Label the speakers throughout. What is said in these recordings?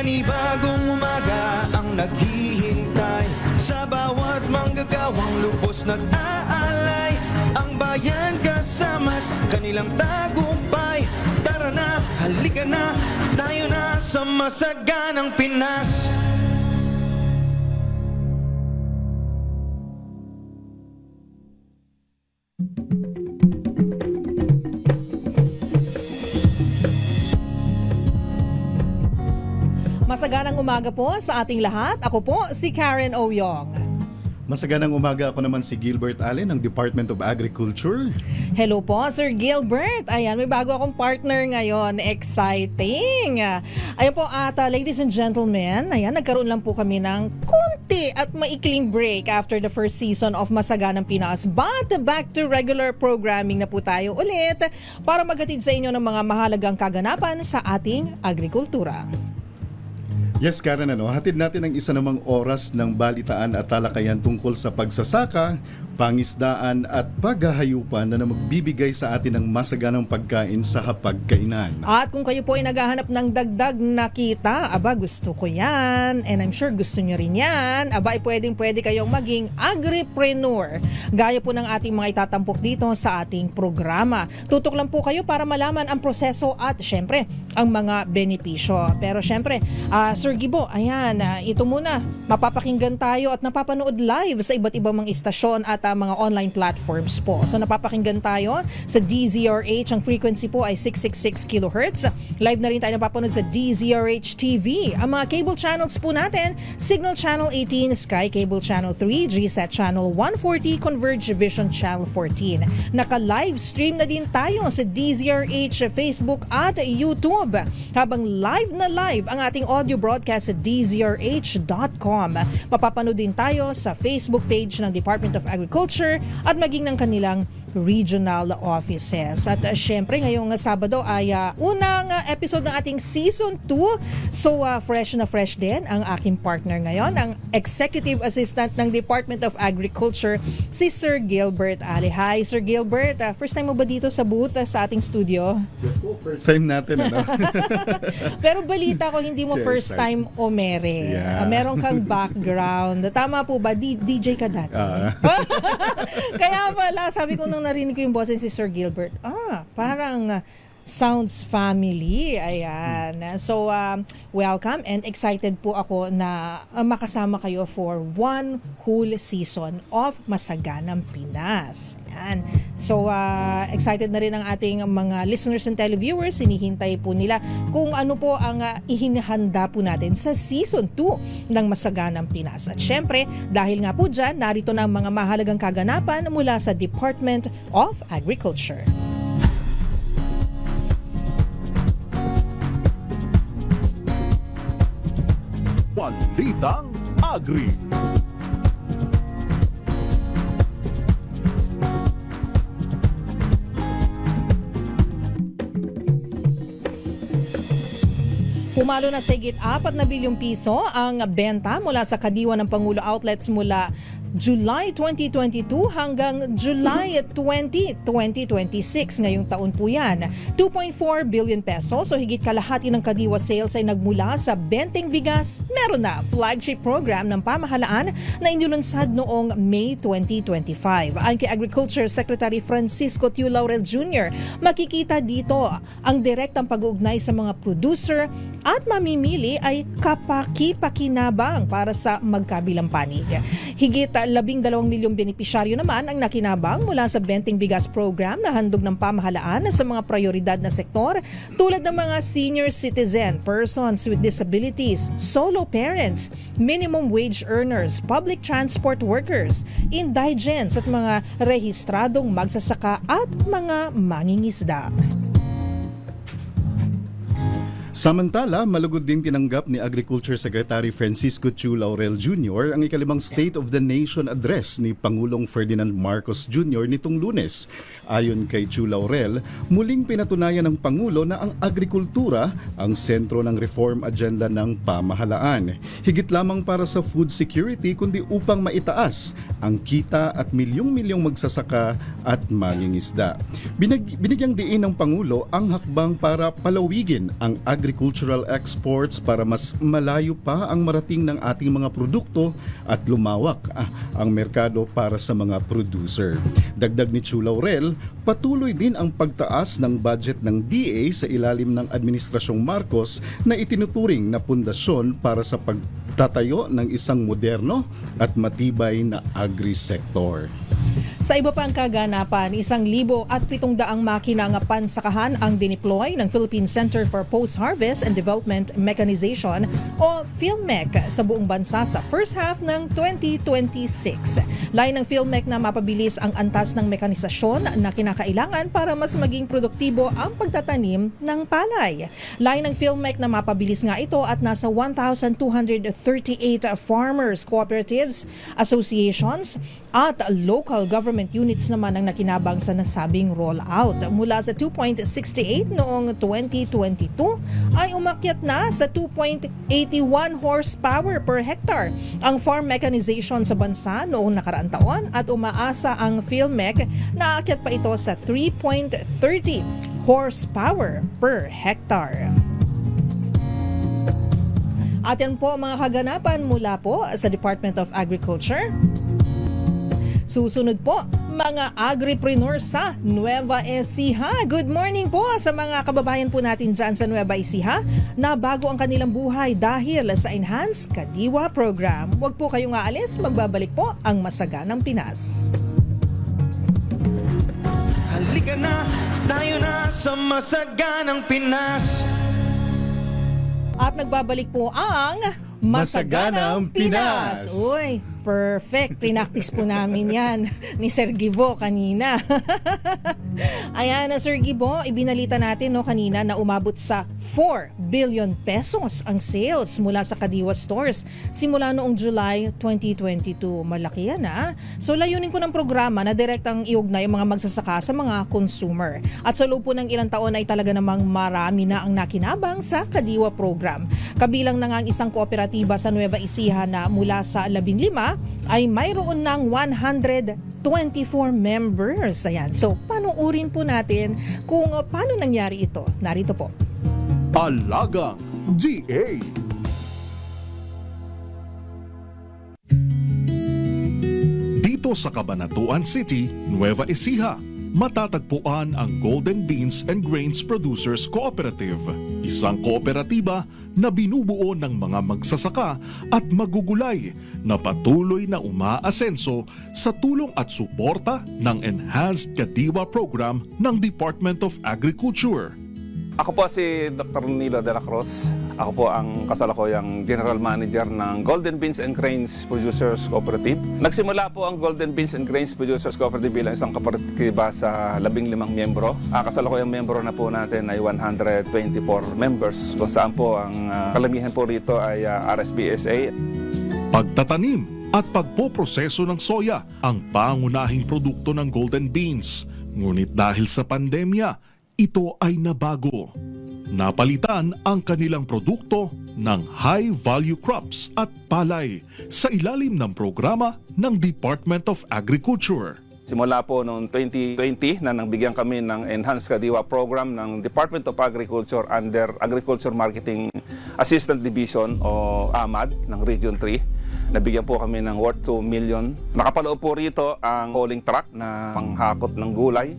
Speaker 1: Panibagong umaga ang naghihintay sa bawat manggagawang lubos nag-aalay. Ang bayan kasama sa kanilang tagumpay. Tara na, halika na, tayo na sa masaganang Pinas.
Speaker 2: Masaganang umaga po sa ating lahat. Ako po si Karen Oyong.
Speaker 3: Masaganang umaga, ako naman si Gilbert Allen ng Department of Agriculture.
Speaker 2: Hello po, Sir Gilbert. Ayan, may bago akong partner ngayon. Exciting! Ayan po ladies and gentlemen, ayan, nagkaroon lang po kami ng kunti at maikling break after the first season of Masaganang Pinas. But back to regular programming na po tayo ulit para maghatid sa inyo ng mga mahalagang kaganapan sa ating agrikultura.
Speaker 3: Yes, Karen, hatid natin ang isa namang oras ng balitaan at talakayan tungkol sa pagsasaka, pangisdaan at paghahayupan na magbibigay sa atin ng masaganang pagkain sa hapagkainan.
Speaker 2: At kung kayo po ay naghahanap ng dagdag na kita, aba gusto ko yan, and I'm sure gusto nyo rin yan, aba ay pwede kayong maging agripreneur. Gaya po ng ating mga itatampok dito sa ating programa. Tutok lang po kayo para malaman ang proseso at syempre ang mga benepisyo. Pero syempre, Sir Gibo, ayan, ito muna, mapapakinggan tayo at napapanood live sa iba't ibang mga istasyon at mga online platforms po. So napapakinggan tayo sa DZRH, ang frequency po ay 666 kHz. Live na rin tayo napapanood sa DZRH TV. Ang mga cable channels po natin, Signal Channel 18, Sky Cable Channel 3, GSAT Channel 140, Converge Vision Channel 14. Naka-live stream na din tayo sa DZRH Facebook at YouTube. Habang live na live ang ating audio broadcast sa DZRH.com. Mapapanood din tayo sa Facebook page ng Department of Agriculture at maging ng kanilang regional offices. At syempre ngayong Sabado ay unang episode ng ating Season 2. So fresh na fresh din ang aking partner ngayon, ang Executive Assistant ng Department of Agriculture, si Sir Gilbert Ali. Hi Sir Gilbert, first time mo ba dito sa booth sa ating studio?
Speaker 3: Yes po, first time natin.
Speaker 2: Pero balita ko hindi mo first time omere.
Speaker 3: Yeah.
Speaker 2: Meron kang background. Tama po ba? DJ ka dati? Kaya pala, sabi ko nung narinig ko yung boses si Sir Gilbert, parang sounds family. Ayan. So, welcome and excited po ako na makasama kayo for one whole season of Masaganang Pinas. Ayan. So, excited na rin ang ating mga listeners and televiewers. Hinihintay po nila kung ano po ang ihinahanda po natin sa Season 2 ng Masaganang Pinas. At syempre, dahil nga po dyan, narito na ang mga mahalagang kaganapan mula sa Department of Agriculture.
Speaker 4: Balitang Agri.
Speaker 2: Pumalo na sa higit 4 na bilyong piso ang benta mula sa Kadiwa ng Pangulo outlets mula July 2022 hanggang July 2026 ngayong taon po yan. 2.4 billion pesos, so higit kalahati ng Kadiwa sales ay nagmula sa benteng bigas. Meron na flagship program ng pamahalaan na inilunsad noong May 2025. Ang kay Agriculture Secretary Francisco Tiu Laurel Jr., makikita dito ang direktang pag-uugnay sa mga producer at mamimili ay kapaki-pakinabang para sa magkabilang panig. Higit 12 milyong benepisyaryo naman ang nakinabang mula sa Benteng Bigas Program na handog ng pamahalaan sa mga prioridad na sektor tulad ng mga senior citizen, persons with disabilities, solo parents, minimum wage earners, public transport workers, indigents at mga rehistradong magsasaka at mga mangingisda.
Speaker 3: Samantala, malugod din tinanggap ni Agriculture Secretary Francisco Tiu Laurel Jr. ang ikalimang State of the Nation Address ni Pangulong Ferdinand Marcos Jr. nitong Lunes. Ayon kay Tiu Laurel, muling pinatunayan ng Pangulo na ang agrikultura ang sentro ng reform agenda ng pamahalaan. Higit lamang para sa food security kundi upang maitaas ang kita at milyong-milyong magsasaka at mangingisda. Binigyang diin ng Pangulo ang hakbang para palawigin ang agrikultura agricultural exports para mas malayo pa ang marating ng ating mga produkto at lumawak ang merkado para sa mga producer. Dagdag ni Chu Laurel, patuloy din ang pagtaas ng budget ng DA sa ilalim ng Administrasyong Marcos na itinuturing na pundasyon para sa pagtatayo ng isang moderno at matibay na agri-sector.
Speaker 2: Sa iba pang kaganapan, 1,700 makina ng pansakahan ang dineploy ng Philippine Center for Post-Harvest and Development Mechanization o PhilMech sa buong bansa sa first half ng 2026. Lain ng PhilMech na mapabilis ang antas ng mekanisasyon na kinakailangan para mas maging produktibo ang pagtatanim ng palay. Lain ng PhilMech na mapabilis nga ito at nasa 1,238 farmers, cooperatives, associations at local government units naman ang nakinabang sa nasabing rollout. Mula sa 2.68 noong 2022 ay umakyat na sa 2.81 horsepower per hectare ang farm mechanization sa bansa noong nakaraang taon at umaasa ang PhilMech na aakyat pa ito sa 3.30 horsepower per hectare. At yan po mga kaganapan mula po sa Department of Agriculture. Susunod po, mga agripreneurs sa Nueva Ecija. Good morning po sa mga kababayan po natin dyan sa Nueva Ecija na bago ang kanilang buhay dahil sa Enhanced Kadiwa Program. Huwag po kayong aalis, magbabalik po ang Masaganang Pinas.
Speaker 1: Halika na, tayo na sa Masaganang Pinas.
Speaker 2: At nagbabalik po ang Masaganang Pinas. Uy, perfect. Prinactice po namin yan ni Sir Gibo kanina. Ayan na Sir Gibo, ibinalita natin kanina na umabot sa 4 billion pesos ang sales mula sa Kadiwa stores simula noong July 2022. Malaki yan So layunin po ng programa na direktang iugnay ang mga magsasaka sa mga consumer. At sa loob po ng ilang taon ay talaga namang marami na ang nakinabang sa Kadiwa program. Kabilang na nga ang isang kooperatiba sa Nueva Ecija na mula sa 15 ay mayroon ng 124 members. Ayan. So, panuurin po natin kung paano nangyari ito. Narito po.
Speaker 4: Alagang GA. Dito sa Cabanatuan City, Nueva Ecija, matatagpuan ang Golden Beans and Grains Producers Cooperative, isang kooperatiba na binubuo ng mga magsasaka at magugulay na patuloy na umaasenso sa tulong at suporta ng Enhanced Kadiwa Program ng Department of Agriculture.
Speaker 5: Ako po si Dr. Nilo de la Cruz. Ako po ang kasalukuyang General Manager ng Golden Beans and Grains Producers Cooperative. Nagsimula po ang Golden Beans and Grains Producers Cooperative bilang isang kooperatiba sa 15 miyembro. Kasalukuyang miyembro na po natin ay 124 members kung saan po ang kalamihan po rito ay RSBSA.
Speaker 4: Pagtatanim at pagpoproseso ng soya ang pangunahing produkto ng Golden Beans. Ngunit dahil sa pandemya, ito ay nabago. Napalitan ang kanilang produkto ng high-value crops at palay sa ilalim ng programa ng Department of Agriculture.
Speaker 5: Simula po noong 2020 na nagbigyan kami ng Enhanced Kadiwa Program ng Department of Agriculture under Agriculture Marketing Assistant Division o AMAD ng Region 3. Nabigyan po kami ng worth 2 million. Nakapaloob po rito ang hauling truck na panghakot ng gulay.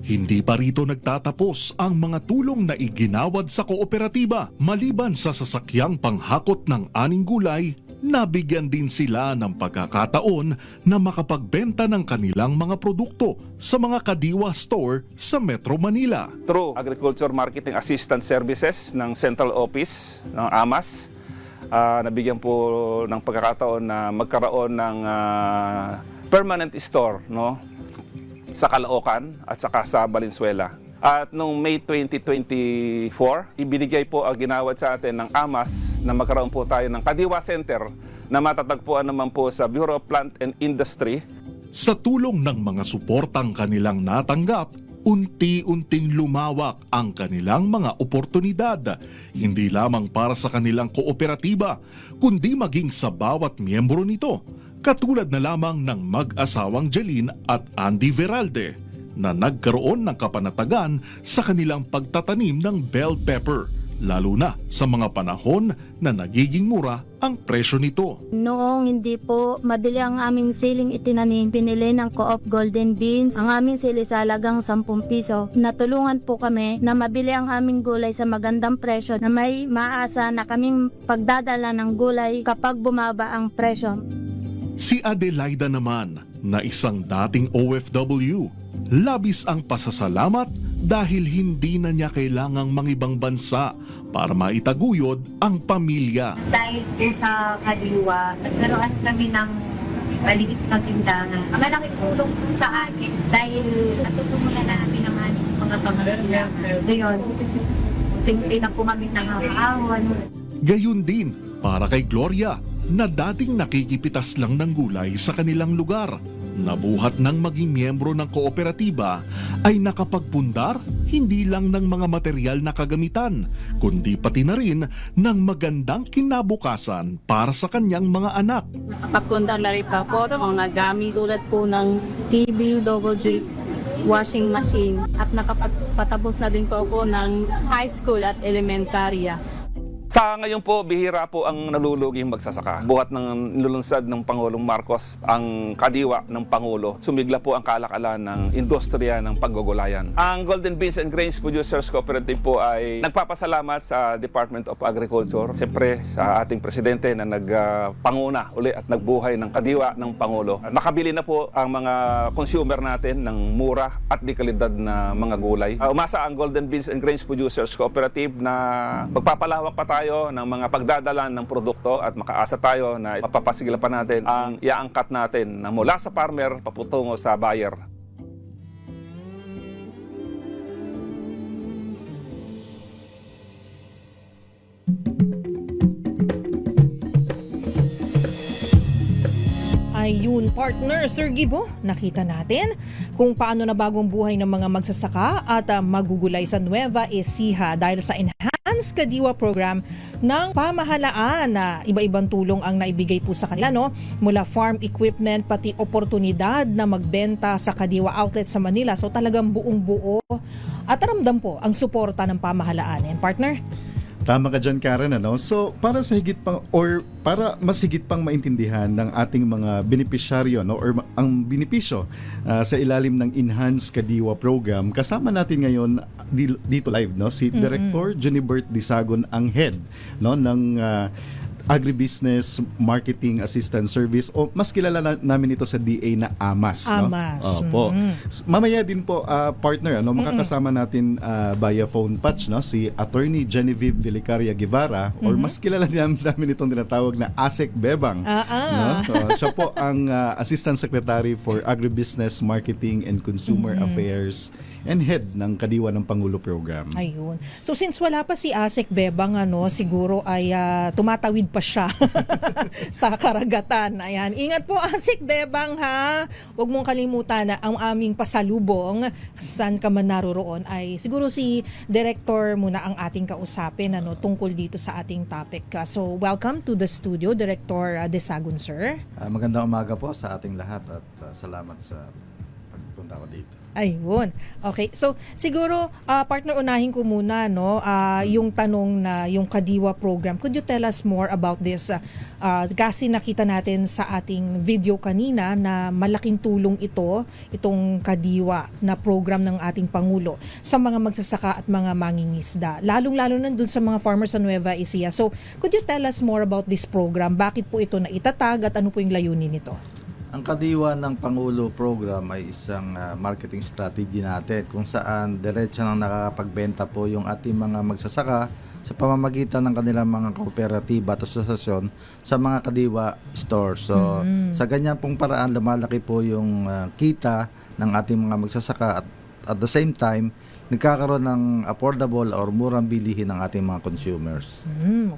Speaker 4: Hindi pa rito nagtatapos ang mga tulong na iginawad sa kooperatiba. Maliban sa sasakyang panghakot ng aning gulay, nabigyan din sila ng pagkakataon na makapagbenta ng kanilang mga produkto sa mga Kadiwa store sa Metro Manila.
Speaker 5: Through Agriculture Marketing Assistant Services ng Central Office ng AMAS, nabigyan po ng pagkakataon na magkaroon ng permanent store sa Caloocan at saka sa Valenzuela. At noong May 2024, ibinigay po ang ginawad sa atin ng AMAS na magkaroon po tayo ng Kadiwa Center na matatagpuan naman po sa Bureau of Plant and Industry.
Speaker 4: Sa tulong ng mga suportang kanilang natanggap, unti-unting lumawak ang kanilang mga oportunidad, hindi lamang para sa kanilang kooperatiba, kundi maging sa bawat miyembro nito. Katulad na lamang ng mag-asawang Jeline at Andy Veralde na nagkaroon ng kapanatagan sa kanilang pagtatanim ng bell pepper lalo na sa mga panahon na nagiging mura ang presyo nito.
Speaker 6: Noong hindi po mabili ang aming siling itinanim, pinili ng Co-op Golden Beans ang aming sili sa halagang 10 piso. Natulungan po kami na mabili ang aming gulay sa magandang presyo na may maasa na kaming pagdadala ng gulay kapag bumaba ang presyo.
Speaker 4: Si Adelaida naman, na isang dating OFW, labis ang pasasalamat dahil hindi na niya kailangang mangibang bansa para maitaguyod ang pamilya.
Speaker 7: Dahil din sa kaliwa, nagkaroon kami ng maliit na tindahan. Malaking tulong po sa akin dahil natutulungan namin ang aming mga pamilya. Ngayon, tingin na po kami nangahawan.
Speaker 4: Gayun din para kay Gloria na dating nakikipitas lang ng gulay sa kanilang lugar. Nabuhat ng maging miyembro ng kooperatiba ay nakapagpundar hindi lang ng mga material na kagamitan, kundi pati na rin ng magandang kinabukasan para sa kanyang mga anak.
Speaker 8: Nakapagpundar na rin pa po ng mga gamit tulad po ng TV, double J, washing machine at nakapagpatapos na din po ako ng high school at elementarya.
Speaker 5: Sa ngayon po, bihira po ang naluluging magsasaka. Buhat ng nilulunsad ng Pangulong Marcos, ang kadiwa ng Pangulo, sumigla po ang kalakalan ng industriya ng paggugulayan. Ang Golden Beans and Grains Producers Cooperative po ay nagpapasalamat sa Department of Agriculture, siyempre sa ating presidente na nagpanguna uli at nagbuhay ng kadiwa ng Pangulo. Nakabili na po ang mga consumer natin ng mura at di kalidad na mga gulay. Umasa ang Golden Beans and Grains Producers Cooperative na magpapalawak pa tayo ng mga pagdadala ng produkto at makaasa tayo na mapapasigla pa natin ang iaangkat natin na mula sa farmer paputungo sa buyer.
Speaker 2: Ayun, partner, Sir Gibo, nakita natin kung paano na bagong buhay ng mga magsasaka at magugulay sa Nueva Ecija dahil sa Enhanced Kadiwa Program ng pamahalaan na iba-ibang tulong ang naibigay po sa kanila, no? Mula farm equipment, pati oportunidad na magbenta sa Kadiwa outlet sa Manila. So talagang buong-buo at ramdam po ang suporta ng pamahalaan. And partner?
Speaker 3: Tama ka dyan, Karen. Ano? So, para sa higit pang, or para mas higit pang maintindihan ng ating mga benepisyaryo, no? Or ang benepisyo sa ilalim ng Enhanced Kadiwa Program, kasama natin ngayon dito live, no? Si Director Junibert Disagon, ang head, no? ng Agribusiness Marketing Assistance Service, o mas kilala namin ito sa DA na AMAS.
Speaker 2: AMAS.
Speaker 3: No? Opo. Mamaya din po, partner, ano, makakasama natin via phone patch, no, si Attorney Genevieve Vilicaria Guevara, or mas kilala namin itong tinatawag na ASEC Bebang. No? Siya po ang Assistant Secretary for Agribusiness Marketing and Consumer Affairs and head ng Kadiwa ng Pangulo Program.
Speaker 2: Ayun. So since wala pa si ASEC Bebang, ano, siguro ay tumatawid pa siya sa karagatan. Ayan. Ingat po, ASEC Bebang, ha. Huwag mong kalimutan na ang aming pasalubong, saan ka man naroroon, ay siguro si Director muna ang ating kausapin, ano, tungkol dito sa ating topic. So welcome to the studio, Director Disagon, sir.
Speaker 9: Magandang umaga po sa ating lahat at salamat sa pagpunta ko dito.
Speaker 2: Ayun. Okay. So, siguro, partner, unahin ko muna, no, yung tanong na yung Kadiwa program. Could you tell us more about this? Kasi nakita natin sa ating video kanina na malaking tulong itong Kadiwa na program ng ating Pangulo sa mga magsasaka at mga mangingisda. Lalong-lalo na dun sa mga farmers sa Nueva Ecija. So, could you tell us more about this program? Bakit po ito naitatag at ano po yung layunin nito?
Speaker 9: Ang Kadiwa ng Pangulo Program ay isang marketing strategy natin kung saan diretso nang nakakapagbenta po yung ating mga magsasaka sa pamamagitan ng kanilang mga kooperatiba at asosasyon sa mga Kadiwa stores. So, sa ganyan pong paraan, lumalaki po yung kita ng ating mga magsasaka at the same time, nagkakaroon ng affordable or murang bilihin ng ating mga consumers.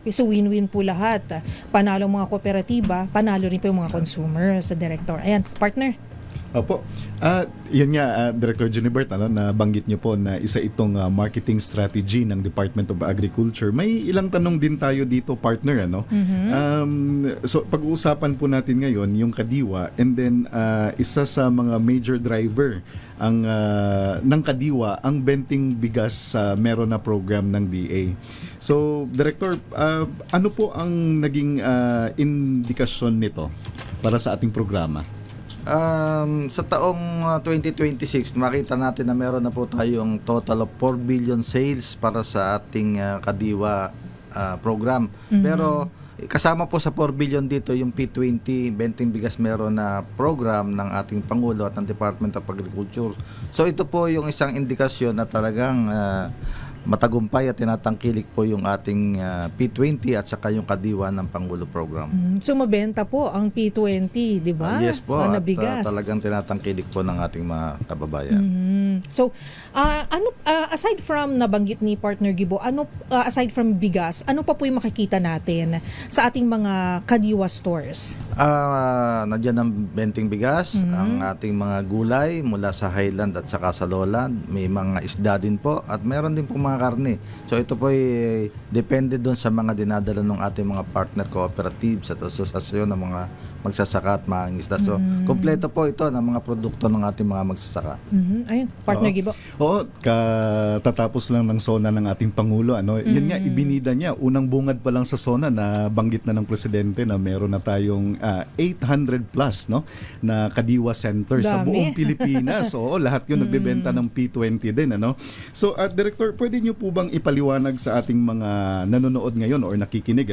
Speaker 2: Okay, so win-win po lahat. Panalo mga kooperatiba, panalo rin po yung mga consumer sa director. Ayan, partner.
Speaker 3: Opo. Yun nga, Director Junibert, nabanggit niyo po na isa itong marketing strategy ng Department of Agriculture. May ilang tanong din tayo dito, partner. So, pag-uusapan po natin ngayon yung kadiwa, and then isa sa mga major driver ng kadiwa, ang benting bigas sa meron na program ng DA. So, Director, ano po ang naging indikasyon nito para sa ating programa?
Speaker 9: Sa taong 2026, makita natin na meron na po tayong total of 4 billion sales para sa ating kadiwa program. Pero kasama po sa 4 billion dito yung P20, Benting Bigas Meron na program ng ating Pangulo at ng Department of Agriculture. So ito po yung isang indikasyon na talagang matagumpay at tinatangkilik po yung ating P20 at saka yung kadiwa ng Pangulo program.
Speaker 2: So mabenta po ang P20, di ba?
Speaker 9: Yes po,
Speaker 2: Na
Speaker 9: at
Speaker 2: bigas.
Speaker 9: talagang tinatangkilik po ng ating mga kababayan.
Speaker 2: So, aside from nabanggit ni Partner Gibo, aside from bigas, ano pa po yung makikita natin sa ating mga kadiwa stores?
Speaker 9: Nandiyan ang benting bigas, ang ating mga gulay mula sa Highland at saka sa Lowland. May mga isda din po at meron din po mga karne. So ito po ay depende doon sa mga dinadala ng ating mga partner cooperatives at asosasyon ng mga magsasaka at mangingisda. So kompleto po ito ng mga produkto ng ating mga magsasaka.
Speaker 2: Ayun, Partner Gibo.
Speaker 3: Oo, katatapos lang ng SONA ng ating Pangulo. Yun nga, ibinida niya. Unang bungad pa lang sa SONA na banggit na ng Presidente na meron na tayong 800 plus na kadiwa center sa
Speaker 2: Dami.
Speaker 3: buong Pilipinas. Oo, lahat yun nagbebenta ng P20 din. So, Director, pwede niyo po bang ipaliwanag sa ating mga nanonood ngayon or nakikinig?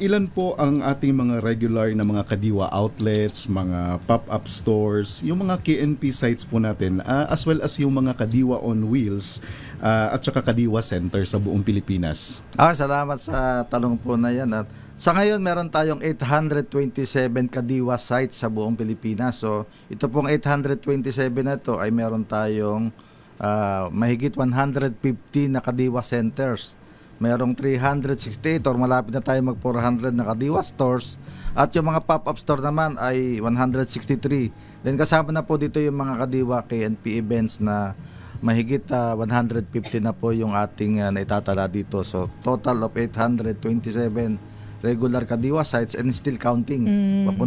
Speaker 3: Ilan po ang ating mga regular na mga kadiwa outlets, mga pop-up stores, yung mga KNP sites po natin, as well as yung mga kadiwa on wheels at saka kadiwa center sa buong Pilipinas?
Speaker 9: Salamat sa tanong po na yan. At sa ngayon, meron tayong 827 kadiwa sites sa buong Pilipinas. So, ito pong 827 na ito ay meron tayong mahigit 150 na kadiwa centers. Merong 368 or malapit na tayo mag 400 na kadiwa stores. At yung mga pop-up store naman ay 163. Then kasama na po dito yung mga kadiwa KNP events na mahigit 150 na po yung ating naitatala dito. So total of 827 regular kadiwa sites and still counting.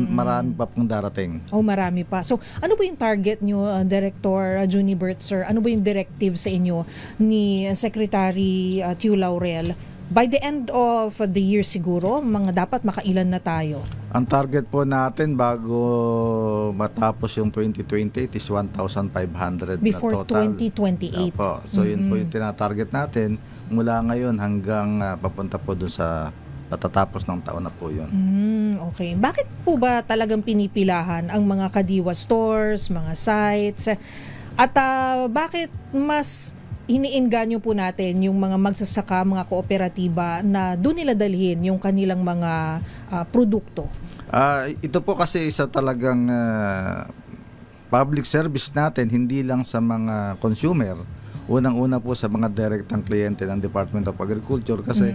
Speaker 9: Marami pa pong darating.
Speaker 2: Marami pa. So, ano ba yung target nyo, Director Junibert, sir? Ano ba yung directive sa inyo ni Secretary Tiu Laurel? By the end of the year siguro, dapat makailan na tayo?
Speaker 9: Ang target po natin bago matapos yung 2028 is 1,500
Speaker 2: Before
Speaker 9: na total.
Speaker 2: 2028.
Speaker 9: Opo. So yun po yung tinatarget natin mula ngayon hanggang papunta po dun sa patatapos ng taon na po yun.
Speaker 2: Okay. Bakit po ba talagang pinipilahan ang mga kadiwa stores, mga sites? At bakit mas iniinganyo po natin yung mga magsasaka, mga kooperatiba na doon nila dalhin yung kanilang mga produkto?
Speaker 9: Ito po kasi isa talagang public service natin, hindi lang sa mga consumer. Unang-una po sa mga direktang kliyente ng Department of Agriculture kasi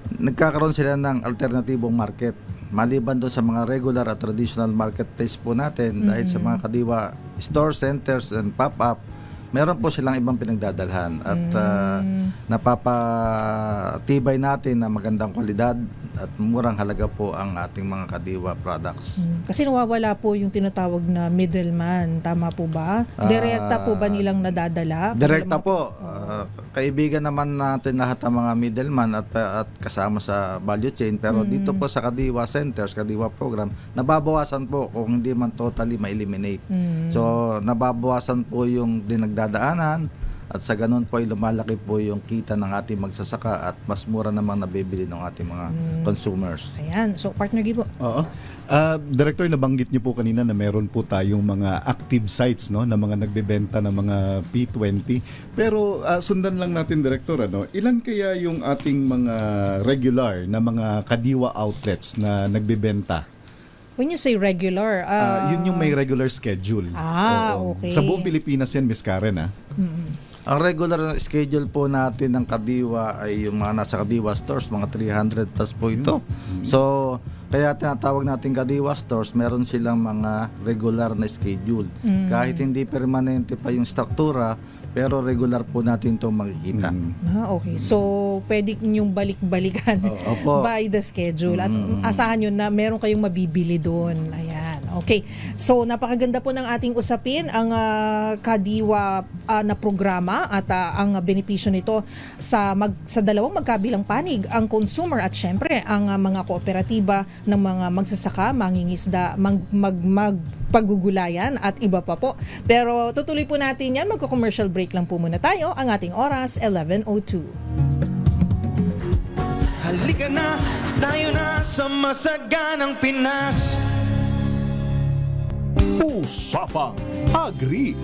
Speaker 9: nagkakaroon sila ng alternatibong market. Maliban doon sa mga regular at traditional marketplace po natin, dahil sa mga kadiwa store centers and pop-up, meron po silang ibang pinagdadalhan at napapatibay natin na magandang kwalidad at murang halaga po ang ating mga kadiwa products.
Speaker 2: Kasi nawawala po yung tinatawag na middleman. Tama po ba? Direkta po ba nilang nadadala?
Speaker 9: Direkta po. Kaibigan naman natin lahat ang mga middleman at kasama sa value chain. Pero dito po sa kadiwa centers, kadiwa program, nababawasan po kung hindi man totally ma-eliminate. So, nababawasan po yung dinagdadaanan. At sa ganun po ay lumalaki po yung kita ng ating magsasaka at mas mura namang nabibili ng ating mga consumers.
Speaker 2: Ayan. So, Partner Gibo.
Speaker 3: Oo. Director, nabanggit niyo po kanina na meron po tayong mga active sites na mga nagbebenta ng mga P20. Pero sundan lang natin, Director, ilan kaya yung ating mga regular na mga kadiwa outlets na nagbebenta?
Speaker 2: When you say regular,
Speaker 3: yun yung may regular schedule. Oo.
Speaker 2: Okay.
Speaker 3: Sa buong Pilipinas yan, Miss Karen,
Speaker 9: Ang regular schedule po natin ng kadiwa ay yung mga nasa kadiwa stores, mga 300 plus po ito. So, Kaya tinatawag natin Kadiwa stores, meron silang mga regular na schedule. Kahit hindi permanente pa yung struktura, pero regular po natin ito makikita.
Speaker 2: Okay. So, pwede ninyong balik-balikan
Speaker 9: Opo.
Speaker 2: by the schedule. At asahan nyo na meron kayong mabibili doon. Ayan. Okay. So, napakaganda po ng ating usapin ang Kadiwa na programa at ang benepisyo nito sa dalawang magkabilang panig, ang consumer at syempre ang mga kooperatiba ng mga magsasaka, mangingisda, paggugulayan at iba pa po. Pero tutuloy po natin yan. Magko-commercial break lang po muna tayo. Ang ating oras, 11:02.
Speaker 1: Halika na, tayo na sa masaganang Pinas.
Speaker 4: Usapang Agri.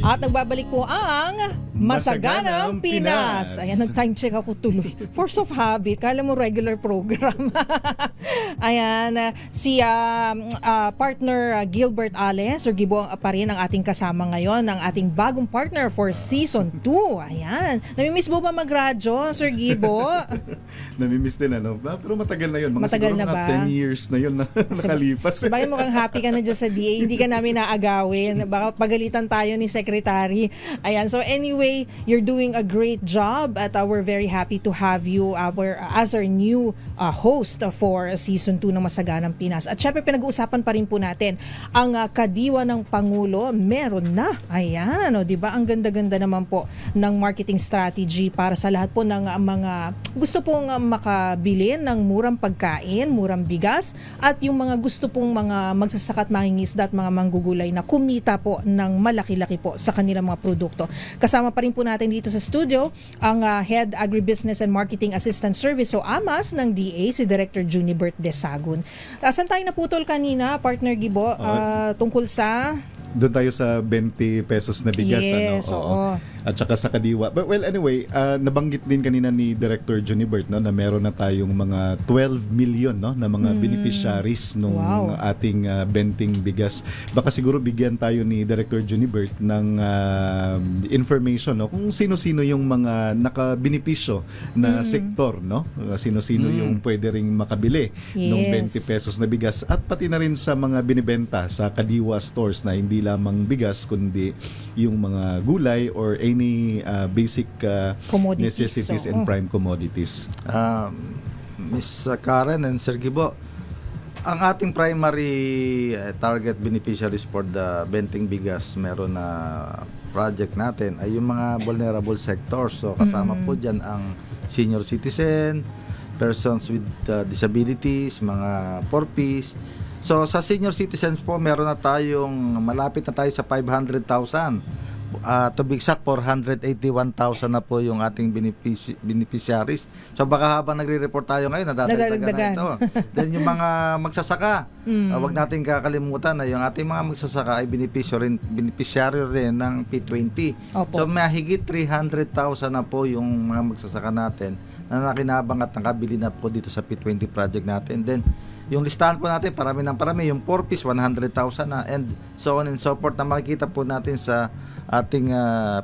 Speaker 2: At nagbabalik po ang Masaganang Pinas. Ayan, nag-time check ako tuloy. Force of habit. Kala mo regular program. Ayan, si partner Gilbert Ale, Sir Gibo pa rin ang ating kasama ngayon, ang ating bagong partner for Season 2. Ayan. Namimiss mo ba magradyo, Sir Gibo?
Speaker 3: Namimiss din pero matagal na yun.
Speaker 2: Matagal
Speaker 3: siguro
Speaker 2: na ba?
Speaker 3: 10 years na yun na nakalipas.
Speaker 2: Sabagay mukhang happy ka na dyan sa DA. Hindi ka namin naagawin. Baka pagalitan tayo ni Secretary. Ayan. So anyway, you're doing a great job at we're very happy to have you as our new host for Season 2 ng Masaganang Pinas. At syempre pinag-uusapan pa rin po natin ang Kadiwa ng Pangulo. Meron na. Ayan. O, diba? Ang ganda-ganda naman po ng marketing strategy para sa lahat po ng mga gusto pong makabili ng murang pagkain, murang bigas, at yung mga gusto pong mga magsasaka at mangingisda at mga manggugulay na kumita po ng malaki-laki po sa kanilang mga produkto. Kasama pa rin po natin dito sa studio ang Head Agribusiness and Marketing Assistant Service o AMAS ng DA, si Director Junibert Desagun. Saan tayo naputol kanina, partner Gibo, tungkol sa...
Speaker 3: Doon tayo sa 20 pesos na bigas.
Speaker 2: Yes, oo.
Speaker 3: At saka sa Kadiwa. But well, anyway, nabanggit din kanina ni Director Junibert na meron na tayong mga 12 million na mga beneficiaries nung ating benting bigas. Baka siguro bigyan tayo ni Director Junibert ng information kung sino-sino yung mga nakabenepisyo na sektor, sino-sino yung pwede ring makabili ng 20 pesos na bigas, at pati na rin sa mga binibenta sa Kadiwa stores na hindi lamang bigas kundi yung mga gulay or any basic necessities and prime commodities.
Speaker 9: Miss Karen and Sir Gibo, ang ating primary target beneficiaries for the benting bigas, meron na project natin ay yung mga vulnerable sectors. So kasama po dyan ang senior citizen, persons with disabilities, mga 4Ps. So sa senior citizens po, meron na tayong, malapit na tayo sa 500,000. To be exact, 481,000 na po yung ating beneficiaries. So baka habang nagre-report tayo ngayon, nadadagdagan na ito. Then yung mga magsasaka, wag natin kakalimutan na yung ating mga magsasaka ay beneficiary rin ng P20.
Speaker 2: Opo.
Speaker 9: So mahigit 300,000 na po yung mga magsasaka natin na nakinabang at nakabili na po dito sa P20 project natin. Then yung listahan po natin, parami ng parami. Yung 4Ps, 100,000 na, and so on and so forth, na makikita po natin sa ating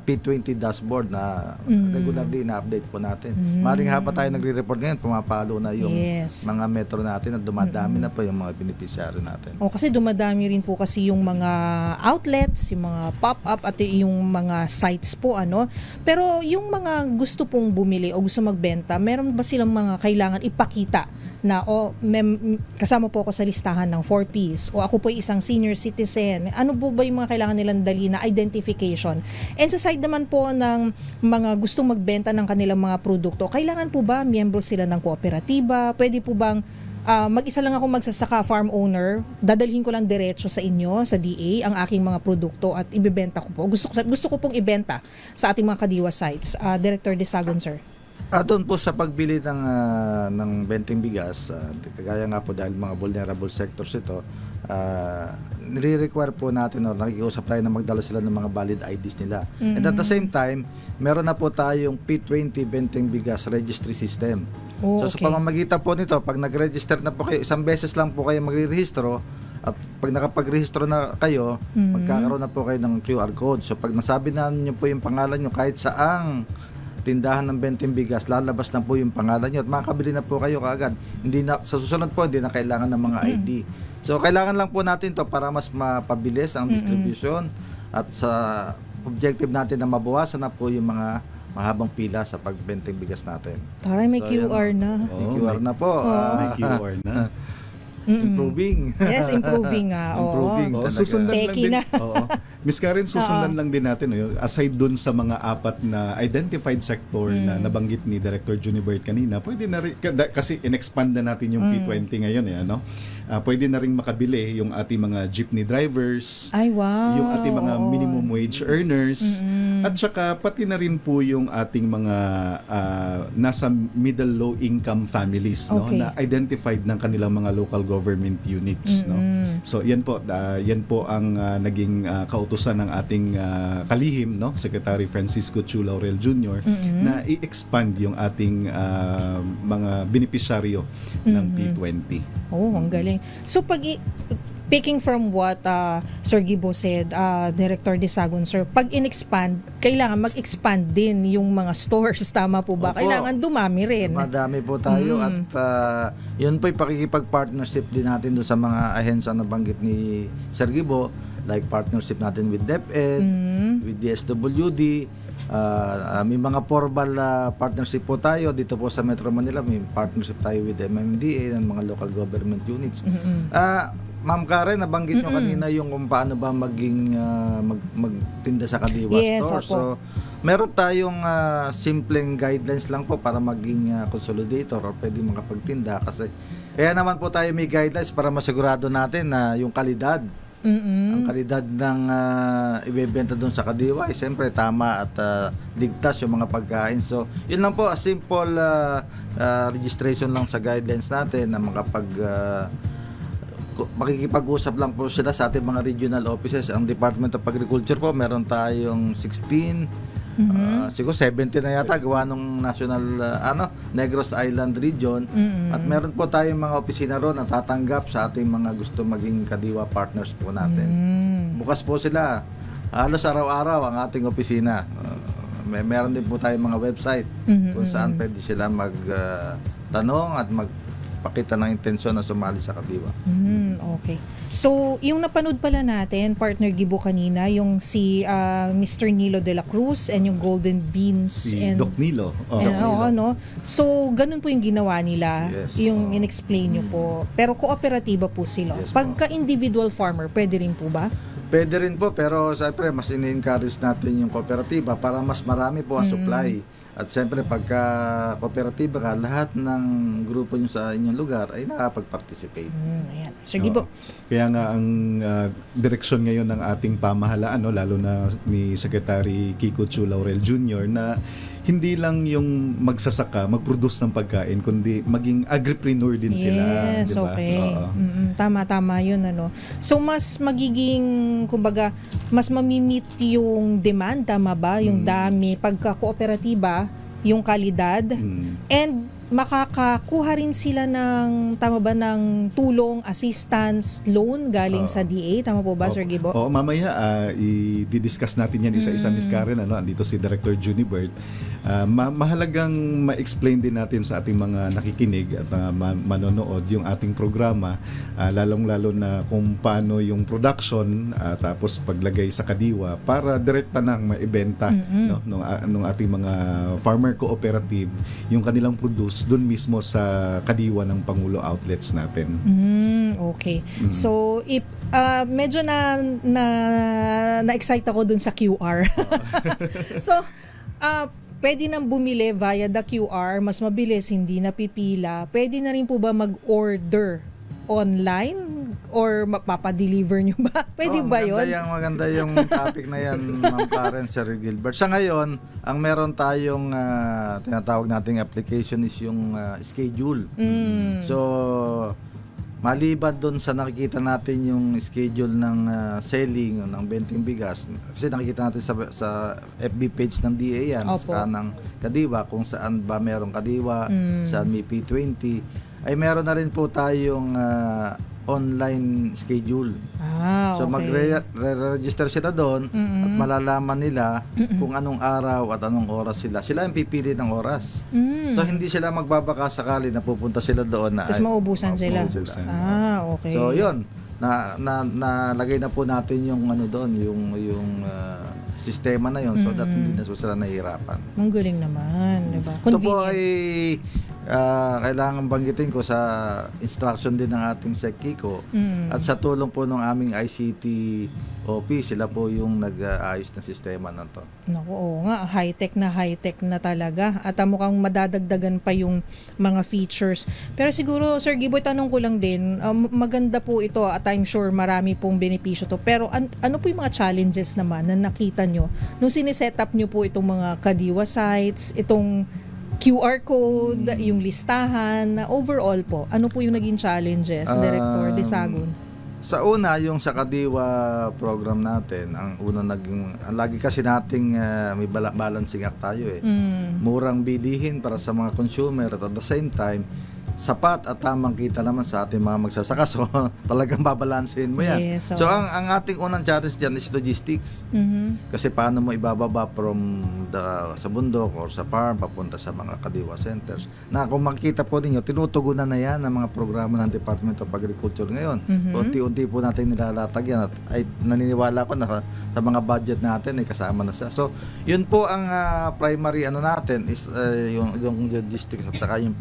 Speaker 9: P20 dashboard na regularly na-update po natin. Maring habang tayo nagre-report ngayon, pumapalo na yung mga metro natin at dumadami na po yung mga beneficiary natin.
Speaker 2: Kasi dumadami rin po kasi yung mga outlets, yung mga pop-up at yung mga sites po, Pero yung mga gusto pong bumili o gusto magbenta, meron ba silang mga kailangan ipakita na kasama po ako sa listahan ng 4Ps o ako po ay isang senior citizen? Ano po ba yung mga kailangan nilang dali na identification? And sa side naman po ng mga gustong magbenta ng kanilang mga produkto, kailangan po ba miyembro sila ng kooperatiba? Pwede po bang mag-isa lang ako magsasaka, farm owner, dadalhin ko lang diretso sa inyo, sa DA, ang aking mga produkto at ibebenta ko po? Gusto ko pong ibenta sa ating mga Kadiwa sites. Director Desagun, sir.
Speaker 9: Doon po sa pagbili ng benting bigas, kagaya nga po dahil mga vulnerable sectors ito, nire-require po natin, nakikiusap tayo na magdala sila ng mga valid IDs nila. And at the same time, meron na po tayong P20 benting bigas registry system. So sa pamamagitan po nito, pag nag-register na po kayo, isang beses lang po kayo magre-rehistro, at pag nakapag-rehistro na kayo, magkakaroon na po kayo ng QR code. So pag nasabi na niyo po yung pangalan niyo kahit saang tindahan ng benteng bigas, lalabas na po yung pangalan nyo at makakabili na po kayo kaagad. Hindi na, sa susunod po, hindi na kailangan ng mga ID. So, kailangan lang po natin to para mas mapabilis ang distribution at sa objective natin na mabawasan na po yung mga mahabang pila sa pagbenteng bigas natin.
Speaker 2: Taray, may
Speaker 9: So,
Speaker 2: QR na.
Speaker 9: May QR na po.
Speaker 3: May QR na.
Speaker 9: Improving.
Speaker 2: Yes, improving nga. Oo.
Speaker 9: Improving.
Speaker 3: Oo,
Speaker 9: Talaga.
Speaker 3: susundan lang
Speaker 2: Teki
Speaker 3: din.
Speaker 2: na.
Speaker 3: Oo. Miss Karen, susundan lang din natin no, aside dun sa mga 4 na identified sector na nabanggit ni Director Junibert kanina, pwede na rin, kasi in-expand na natin yung P20 ngayon ano. Pwede na rin makabili yung ating mga jeepney drivers,
Speaker 2: Ay, wow.
Speaker 3: yung ating mga
Speaker 2: Oo.
Speaker 3: minimum wage earners, at saka pati na rin po yung ating mga nasa middle low income families no,
Speaker 2: Okay.
Speaker 3: na identified ng kanilang mga local government units no. So yan po ang naging kautusan ng ating kalihim no, Secretary Francisco Chu Laurel Jr. na i-expand yung ating mga beneficiaryo ng P20.
Speaker 2: Oh, ang galing. So picking from what Sir Gibo said, Director Desagun, sir, pag in-expand, kailangan mag-expand din yung mga stores, tama po ba?
Speaker 9: Opo.
Speaker 2: Kailangan dumami rin.
Speaker 9: Madami po tayo at yun po yung pakikipag-partnership din natin doon sa mga ahensya na banggit ni Sir Gibo, like partnership natin with DepEd, with DSWD, may mga formal partnership po tayo dito po sa Metro Manila, may partnership tayo with MMDA and mga local government units. Ma'am Karen, nabanggit nyo kanina yung kung paano ba maging magtinda sa Kadiwa
Speaker 2: Yes,
Speaker 9: store.
Speaker 2: opo.
Speaker 9: So, meron tayong simpleng guidelines lang po para maging consolidator or pwede makapagtinda kasi kaya naman po tayo may guidelines para masigurado natin na yung kalidad ang kalidad ng ibebenta doon sa Kadiwa ay siyempre tama at ligtas yung mga pagkain. So, yun lang po, a simple registration lang sa guidelines natin na makikipag-usap lang po sila sa ating mga regional offices. Ang Department of Agriculture po, meron tayong 16, siguro 70 na yata gawa nung National Negros Island Region. At meron po tayong mga opisina ron na tatanggap sa ating mga gusto maging Kadiwa partners po natin. Bukas po sila. Halos araw-araw ang ating opisina. Meron din po tayong mga website kung saan pwede sila magtanong at magpakita ng intensyon na sumali sa Kadiwa.
Speaker 2: Okay. So, yung napanood pala natin, partner Gibo kanina, yung si Mr. Nilo de la Cruz and yung Golden Beans
Speaker 3: Si
Speaker 2: and
Speaker 3: Doc Nilo.
Speaker 2: no? So, ganun po yung ginawa nila,
Speaker 9: Yes.
Speaker 2: yung in-explain nyo po. Pero kooperatiba po sila.
Speaker 9: Yes po.
Speaker 2: Pagka-individual farmer, pwede rin po ba?
Speaker 9: Pwede rin po, pero siyempre mas in-encourage natin yung kooperatiba para mas marami po ang supply. At siyempre pagka kooperatiba ka, lahat ng grupo nyo sa inyong lugar ay nakapag-participate.
Speaker 2: Ayan. Sir Gibo.
Speaker 3: Kaya nga ang direksyon ngayon ng ating pamahalaan, no, lalo na ni Secretary Kiko Chu Laurel Jr. na hindi lang yung magsasaka, mag-produce ng pagkain, kundi maging agripreneur din sila.
Speaker 2: Yes,
Speaker 3: diba?
Speaker 2: okay.
Speaker 3: Oo.
Speaker 2: Tama-tama yun, ano. So, mas magiging, kumbaga, mas mamimit yung demand, tama ba? Yung dami, pagka-kooperatiba, yung kalidad, and makakakuha rin sila ng, tama ba, ng tulong, assistance, loan galing sa DA, tama po ba, Sir Gibo?
Speaker 3: Oo, mamaya i-discuss natin yan isa-isa, Miss Karen. Andito si Director Junibert. Mahalagang ma-explain din natin sa ating mga nakikinig at manonood yung ating programa, lalong-lalo na kung paano yung production, tapos paglagay sa Kadiwa para direkta nang maibenta no, nung ating mga farmer cooperative yung kanilang produce doon mismo sa Kadiwa ng Pangulo outlets natin.
Speaker 2: Okay. So, if medyo na-excite ako dun sa QR. So, pwede nang bumili via the QR, mas mabilis, hindi napipila. Pwede na rin po ba mag-order online or mapapadeliver nyo ba? Pwede ba yun?
Speaker 9: Maganda yung topic na yan, Ma'am Karen, Sir Gilbert. Sa ngayon, ang meron tayong tinatawag nating application is yung schedule. So, maliban doon sa nakikita natin yung schedule ng selling ng benteng bigas, kasi nakikita natin sa FB page ng DA yan, sa ng Kadiwa, kung saan ba merong Kadiwa, saan may P20, ay meron na rin po tayong online schedule.
Speaker 2: okay.
Speaker 9: So magre-register sila doon at malalaman nila kung anong araw at anong oras sila. Sila ang pipili ng oras. So hindi sila magbabaka sakali na pupunta sila doon na
Speaker 2: Tapos maubusan sila.
Speaker 3: maubusan.
Speaker 2: Okay.
Speaker 9: So 'yun, nalagay na po natin yung ano doon, yung sistema na 'yon so that hindi na sila nahihirapan.
Speaker 2: Ang galing naman, di ba?
Speaker 9: Ito po
Speaker 2: Convenient.
Speaker 9: ay kailangan banggitin ko sa instruction din ng ating SecKiko at sa tulong po ng aming ICT office, sila po yung nag-aayos ng sistema na to.
Speaker 2: Naku, oo nga, high-tech na talaga. At mukhang madadagdagan pa yung mga features. Pero siguro, Sir Giboy, tanong ko lang din, maganda po ito at I'm sure marami pong benepisyo to. Pero ano po yung mga challenges naman na nakita nyo nung siniset up nyo po itong mga Kadiwa sites, itong QR code, yung listahan, overall po, ano po yung naging challenges, Director Desagun?
Speaker 9: Sa una, yung sa Kadiwa program natin, ang lagi kasi nating may balancing act tayo eh. Murang bilihin para sa mga consumer at the same time, sapat at tamang kita naman sa ating mga magsasaka. So, talagang babalansin mo yan.
Speaker 2: Yes,
Speaker 9: so, ang ating unang challenge dyan is logistics. Kasi paano mo ibababa from sa bundok or sa farm papunta sa mga Kadiwa centers. Na kung makikita po ninyo, tinutugunan na yan ng mga programa ng Department of Agriculture ngayon. Unti-unti po natin nilalatag yan at ay, naniniwala ko na sa mga budget natin ay kasama na siya. So, yun po ang primary natin is yung logistics at saka yung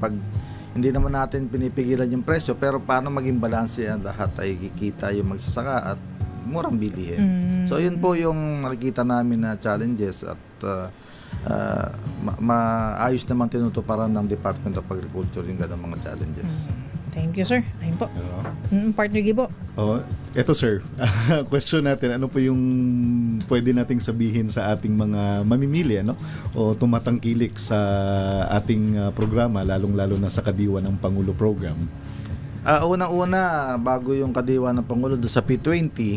Speaker 9: hindi naman natin pinipigilan yung presyo pero paano maging balanse ang lahat ay kikita yung magsasaka at murang bilihin. So yun po yung nakikita namin na challenges at maayos naman tinutuparan ng Department of Agriculture yung ganong mga challenges.
Speaker 2: Thank you, sir. Ayun po. Partner Gibo.
Speaker 3: Eto sir, question natin, ano po yung pwede nating sabihin sa ating mga mamimili o tumatangkilik sa ating programa, lalong-lalo na sa Kadiwa ng Pangulo program?
Speaker 9: Unang-una, bago yung Kadiwa ng Pangulo doon sa P20,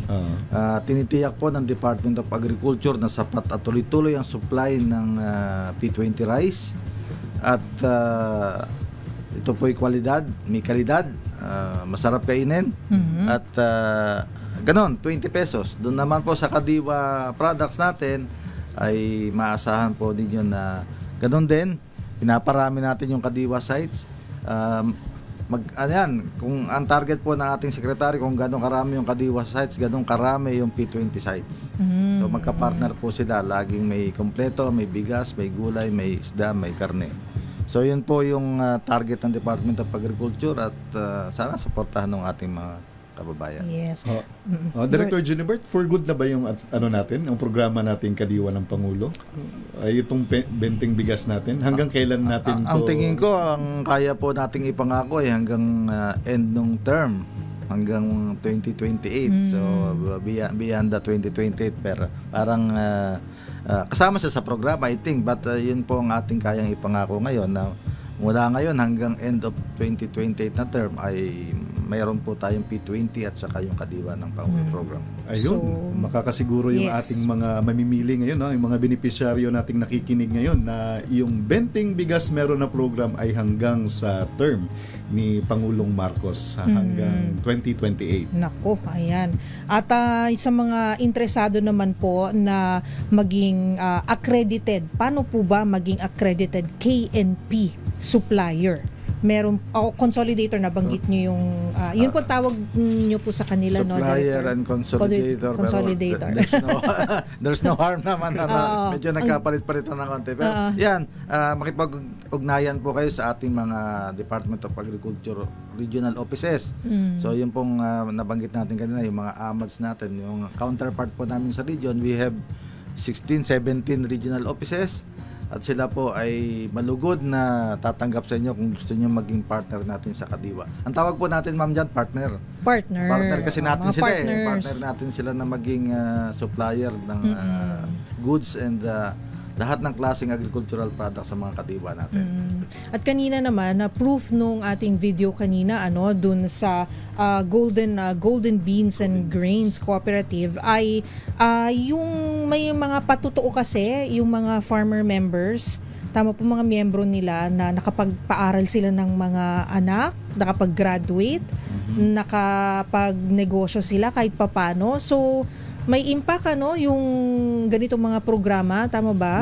Speaker 9: tinitiyak po ng Department of Agriculture na sapat at tuloy-tuloy ang supply ng P20 rice at ito po'y may kalidad, masarap kainin at ganon, 20 pesos. Doon naman po sa Kadiwa products natin ay maasahan po ninyo na ganon din, pinaparami natin yung Kadiwa sites. Kung ang target po ng ating sekretary kung gano'ng karami yung Kadiwa sites, gano'ng karami yung P20 sites. So magka-partner po sila, laging may kompleto, may bigas, may gulay, may isda, may karne. So yun po yung target ng Department of Agriculture at sana suportahan ng ating mga kababayan.
Speaker 2: Yes.
Speaker 3: Director Junibert, for good na ba yung natin, yung programa natin Kadiwa ng Pangulo? Ay itong benting bigas natin, hanggang kailan natin
Speaker 9: Ang tingin ko, ang kaya po nating ipangako ay hanggang end ng term, hanggang 2028. So beyond the 2028, pero parang kasama siya sa programa, I think, but yun po ang ating kayang ipangako ngayon na mula ngayon hanggang end of 2028 na term ay mayroon po tayong P20 at saka yung Kadiwa ng Pangulo program.
Speaker 3: Ayun, makakasiguro yung ating mga mamimili ngayon, yung mga beneficiaryo nating nakikinig ngayon na yung benting bigas meron na program ay hanggang sa term ni Pangulong Marcos hanggang 2028.
Speaker 2: Nako, ayan. At sa mga interesado naman po na maging accredited, paano po ba maging accredited KNP supplier? Meron consolidator, na banggit niyo yung yun po tawag niyo po sa kanila,
Speaker 9: supplier
Speaker 2: Director?
Speaker 9: and consolidator. Pero there's no harm naman na medyo nagkapalit-palitan ng konti. Pero yan, makipag-ugnayan po kayo sa ating mga Department of Agriculture regional offices. So yun pong nabanggit natin kanina, yung mga AMADs natin, yung counterpart po namin sa region, we have 16, 17 regional offices. At sila po ay malugod na tatanggap sa inyo kung gusto niyo maging partner natin sa Kadiwa. Ang tawag po natin, ma'am, dyan, partner. Partner kasi natin sila partner natin sila na maging supplier ng goods and lahat ng klaseng agricultural products sa mga Kadiwa natin.
Speaker 2: At kanina naman, proof nung ating video kanina dun sa Golden Beans and Grains Cooperative ay yung may mga patutuo kasi yung mga farmer members tama po mga miyembro nila na nakapagpaaral sila ng mga anak, nakapag-graduate, nakapag-negosyo sila kahit papano. So, may impact yung ganitong mga programa, tama ba,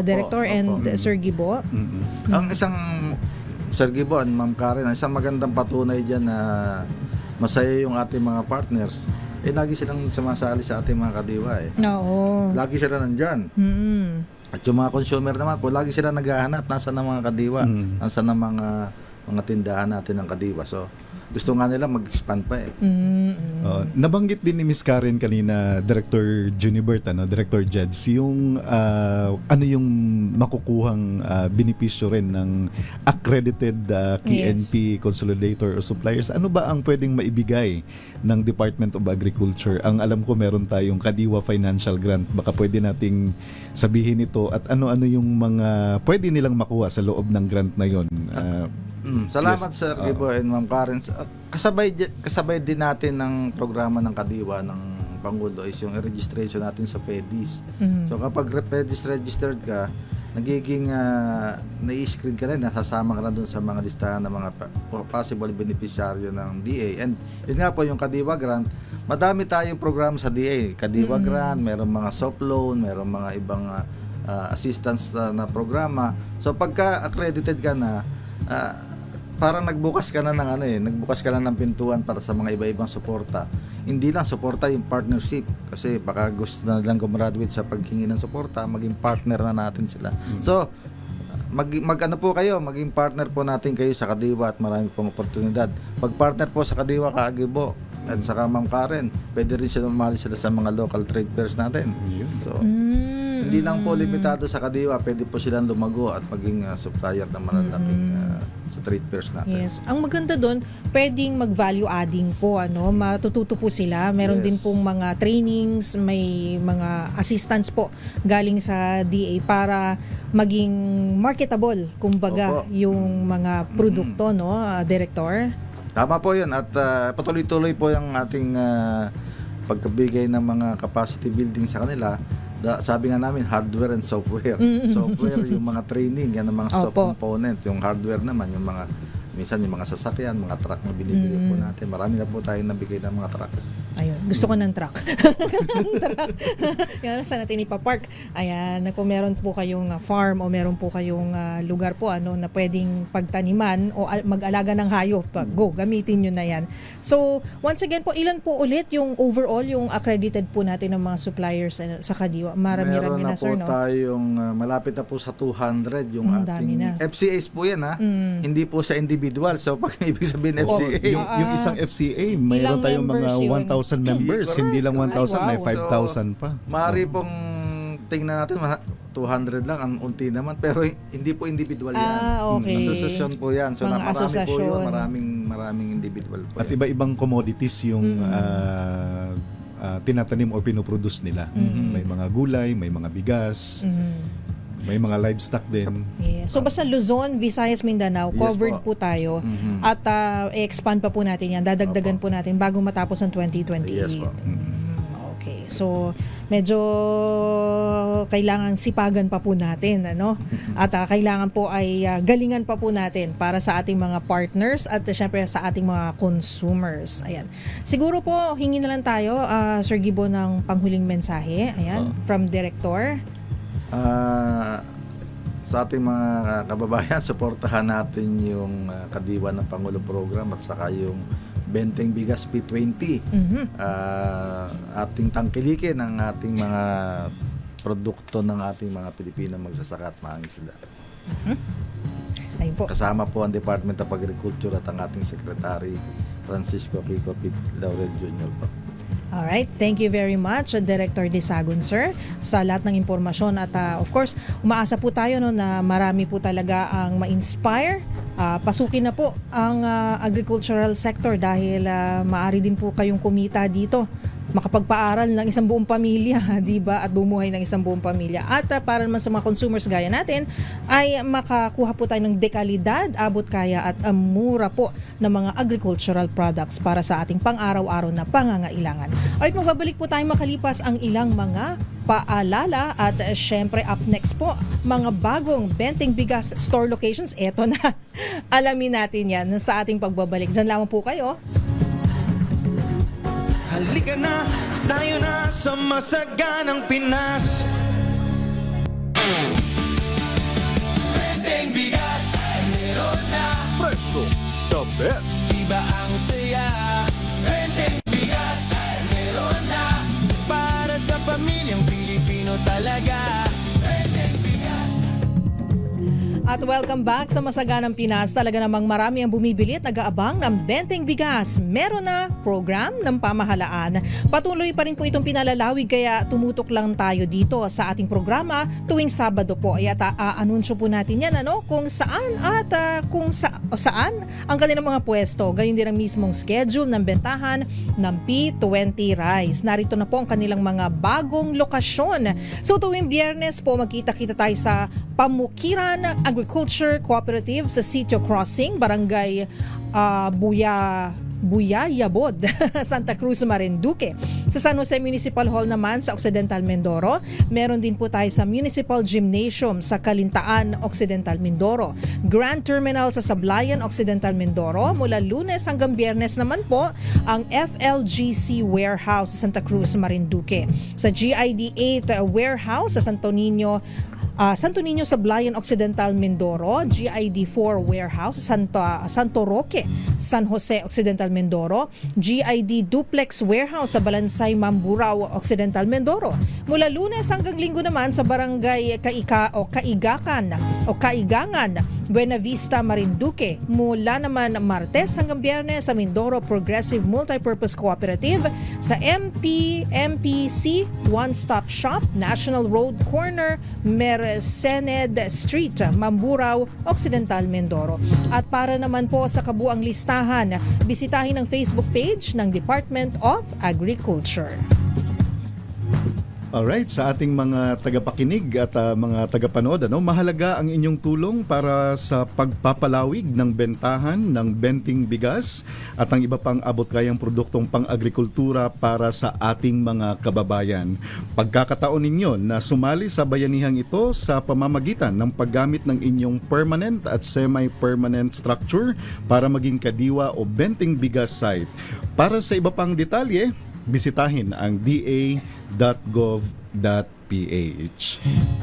Speaker 2: Director and Sir Gibo?
Speaker 9: Ang isang, Sir Gibo and Ma'am Karen, ang isang magandang patunay dyan na masaya yung ating mga partners, lagi silang sumasali sa ating mga kadiwa
Speaker 2: Oo.
Speaker 9: Lagi sila nandyan. At yung mga consumer naman po, lagi sila naghahanap nasa ng mga kadiwa, nasa ng mga tindahan natin ng kadiwa. So, gusto nga nila mag-expand pa
Speaker 3: Nabanggit din ni Miss Karen kanina, Director Junibert, Director Jeds, yung ano yung makukuhang benepisyo rin ng accredited KNP consolidator o suppliers. Ano ba ang pwedeng maibigay ng Department of Agriculture? Ang alam ko meron tayong Kadiwa Financial Grant. Baka pwede nating sabihin ito at ano-ano yung mga pwede nilang makuha sa loob ng grant na yon.
Speaker 9: Salamat Sir Gibo and Ma'am Karen. Kasabay din natin ng programa ng Kadiwa ng Pangulo is yung registration natin sa PEDIS. So kapag registered ka, nagiging na-screen ka rin, nasasama ka na dun sa mga listahan ng mga possible beneficiaryo ng DA. And yun nga po yung Kadiwa Grant, madami tayong programa sa DA. Kadiwa Grant, mayroong mga soft loan, mayroong mga ibang assistance na programa. So pagka accredited ka na, parang nagbukas ka na ng pintuan para sa mga iba-ibang suporta. Hindi lang suporta yung partnership kasi baka gusto na lang gumraduate sa paghingi ng suporta, maging partner na natin sila. So, mag-ano po kayo, maging partner po natin kayo sa Kadiwa at marami pong oportunidad. Pag-partner po sa Kadiwa, Kaagibo at saka Ma'am Karen, pwede rin sila umali sila sa mga local trade fairs natin. So, hindi lang po limitado sa Kadiwa, pwede po silang lumago at maging supplier ng malalaking sa trade fairs natin.
Speaker 2: Yes. Ang maganda doon, pwedeng mag-value adding po, matututo po sila. Meron din pong mga trainings, may mga assistance po galing sa DA para maging marketable, kumbaga, yung mga produkto, Director?
Speaker 9: Tama po yun at patuloy-tuloy po yung ating pagkabigay ng mga capacity building sa kanila. Sabi nga namin, hardware and software. Software, yung mga training, yan ang mga soft component. Yung hardware naman, yung mga, minsan yung mga sasakyan, mga truck na binibigay po natin. Marami na po tayong nabigay ng mga trucks.
Speaker 2: Ayun, gusto ko ng truck. Yan, saan natin ipapark? Ayan, kung meron po kayong farm o meron po kayong lugar po na pwedeng pagtaniman o mag-alaga ng hayop, go, gamitin nyo na yan. So, once again po, ilan po ulit yung overall, yung accredited po natin ng mga suppliers sa Kadiwa? Marami-rami na, sir,
Speaker 9: no? Meron na po tayong, malapit na po sa 200 yung ating FCAs po yan, Hindi po sa individual. So, pag ibig sabihin FCA.
Speaker 3: Yung isang FCA, mayroon tayong mga 1,000 members, hindi lang 1,000, may 5,000 pa.
Speaker 9: Maaari pong tingnan natin, 200 lang, ang unti naman, pero hindi po individual yan.
Speaker 2: Okay.
Speaker 9: Asosasyon po yan. So,
Speaker 2: mga
Speaker 9: marami po yun, maraming individual po
Speaker 3: At
Speaker 9: yan.
Speaker 3: iba-ibang commodities yung tinatanim o pinoproduce nila. May mga gulay, may mga bigas, may mga livestock din.
Speaker 2: Yeah. So basta Luzon, Visayas, Mindanao, covered po tayo. At i-expand pa po natin yan. Dadagdagan po natin bago matapos ang 2028.
Speaker 9: Yes po.
Speaker 2: Okay. So medyo kailangan sipagan pa po natin, At kailangan po ay galingan pa po natin para sa ating mga partners at syempre sa ating mga consumers. Ayan. Siguro po hingi na lang tayo, Sir Gibo, ng panghuling mensahe. Ayan, from Director.
Speaker 9: Sa ating mga kababayan, suportahan natin yung Kadiwa ng Pangulo Program at saka yung Benteng Bigas P20. Ating tangkilikin ang ating mga produkto ng ating mga Pilipinong magsasaka at mangingisda. Kasama po ang Department of Agriculture at ang ating Secretary Francisco Pico Laurel Jr. po.
Speaker 2: Alright, thank you very much, Director Desagun, sir, sa lahat ng impormasyon at of course, umaasa po tayo na marami po talaga ang ma-inspire. Pasukin na po ang agricultural sector dahil maaari din po kayong kumita dito makapagpaaral ng isang buong pamilya, di ba? At bumuhay ng isang buong pamilya. At para naman sa mga consumers gaya natin, ay makakuha po tayo ng dekalidad, abot kaya at mura po ng mga agricultural products para sa ating pang-araw-araw na pangangailangan. Alright, magbabalik po tayo makalipas ang ilang mga paalala at syempre up next po, mga bagong Benting Bigas store locations. Eto na, alamin natin yan sa ating pagbabalik. Diyan lamang po kayo.
Speaker 1: Halika na, tayo na sa masaganang Pinas.
Speaker 10: Benting bigas, meron na.
Speaker 4: Presto, the best.
Speaker 10: Iba ang saya. Benting bigas, meron na. Para sa pamilyang Pilipino talaga. Benting bigas.
Speaker 2: At welcome back sa Masaganang Pinas. Talaga namang marami ang bumibili at nag-aabang ng Benting Bigas. Meron na program ng pamahalaan. Patuloy pa rin po itong pinalalawig kaya tumutok lang tayo dito sa ating programa tuwing Sabado po. Ay anunsyo po natin yan kung saan at saan ang kanilang mga pwesto. Gayun din ang mismong schedule ng bentahan ng P20 Rice. Narito na po ang kanilang mga bagong lokasyon. So tuwing Biyernes po magkita-kita tayo sa Pamukiran Agriculture Cooperative sa Sitio Crossing, Barangay Buyayabod, Santa Cruz, Marinduque. Sa San Jose Municipal Hall naman sa Occidental Mindoro, meron din po tayo sa Municipal Gymnasium sa Kalintaan, Occidental Mindoro. Grand Terminal sa Sablayan, Occidental Mindoro. Mula Lunes hanggang Biyernes naman po ang FLGC Warehouse sa Santa Cruz, Marinduque. Sa GID 8 Warehouse sa Santo Niño Sablayan, Occidental Mindoro, GID 4 Warehouse, Santo Roque, San Jose, Occidental Mindoro, GID Duplex Warehouse sa Balansay, Mamburao, Occidental Mindoro. Mula Lunes hanggang Linggo naman sa Barangay Kaigangan, Buena Vista, Marinduque. Mula naman Martes hanggang Biyernes sa Mindoro Progressive Multipurpose Cooperative sa MPC One Stop Shop, National Road Corner, Mercened Street, Mamburao, Occidental Mindoro. At para naman po sa kabuang listahan, bisitahin ang Facebook page ng Department of Agriculture.
Speaker 3: Alright, sa ating mga tagapakinig at mga tagapanood, mahalaga ang inyong tulong para sa pagpapalawig ng bentahan ng Benting Bigas at ang iba pang abot-kayang produktong pang-agrikultura para sa ating mga kababayan. Pagkakataon ninyo na sumali sa bayanihang ito sa pamamagitan ng paggamit ng inyong permanent at semi-permanent structure para maging kadiwa o Benting Bigas site. Para sa iba pang detalye, bisitahin ang da.gov.ph.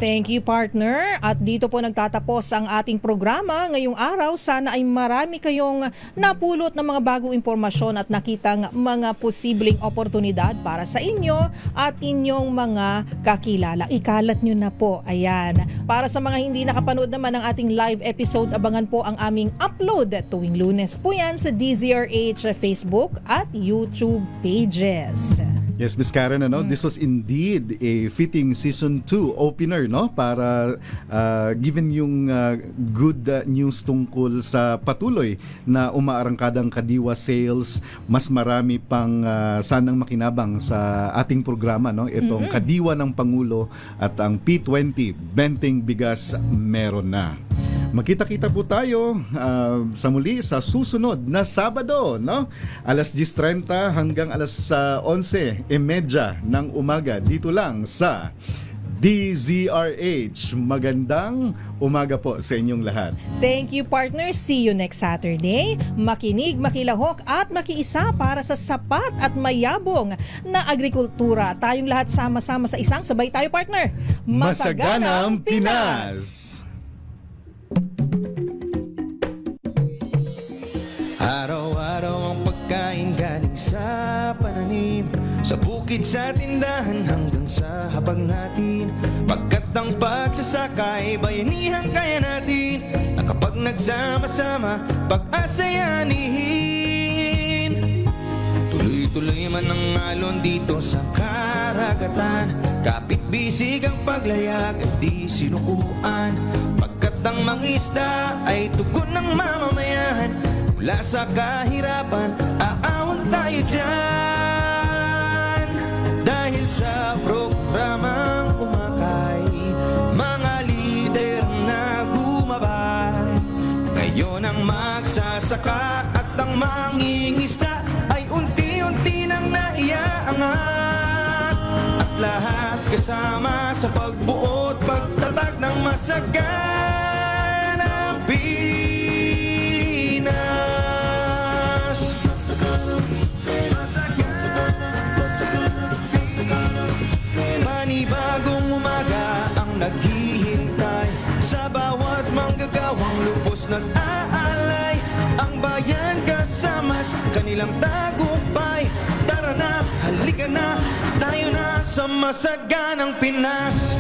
Speaker 2: Thank you, partner. At dito po nagtatapos ang ating programa ngayong araw. Sana ay marami kayong napulot ng mga bagong impormasyon at nakitang mga posibleng oportunidad para sa inyo at inyong mga kakilala. Ikalat nyo na po. Ayan. Para sa mga hindi nakapanood naman ng ating live episode, abangan po ang aming upload tuwing Lunes po yan sa DZRH Facebook at YouTube pages.
Speaker 3: Yes, Miss Karen, this was indeed a fitting season 2 opener, para given yung good news tungkol sa patuloy na umaarangkadang kadiwa sales, mas marami pang sanang makinabang sa ating programa, itong kadiwa ng Pangulo at ang P20 Benting Bigas meron na. Magkita-kita po tayo sa muli sa susunod na Sabado, alas 10:30 hanggang alas 11:30 ng umaga dito lang sa DZRH. Magandang umaga po sa inyong lahat.
Speaker 2: Thank you, partner. See you next Saturday. Makinig, makilahok at makiisa para sa sapat at mayabong na agrikultura. Tayong lahat sama-sama sa isang sabay tayo, partner.
Speaker 3: Masaganang Pinas!
Speaker 1: Araw-araw ang pagkain galing sa pananim, sa bukid, sa tindahan, hanggang sa habang-hatin. Pagkat ang pagsasaka ay bayanihan kaya natin, na kapag nagsama-sama, pag-asayanihin. Tuloy-tuloy man ang alon dito sa karagatan, kapit-bisig ang paglayag at di sinukuan. Pagkat ang mangisda ay tugon ng mamamayan, mula sa kahirapan, aawang tayo dyan. Dahil sa programang umakay, mga lider na gumabay. Ngayon ang magsasaka at ang mangingisda ay unti-unti nang naiaangat. At lahat kasama sa pagbuo at pagtatag ng masaganang Pinas. Panibagong umaga ang naghihintay sa bawat manggagawang lubos na aalay. Ang bayan kasama sa kanilang tagumpay. Tara na, halika na, tayo na sa masaganang Pinas.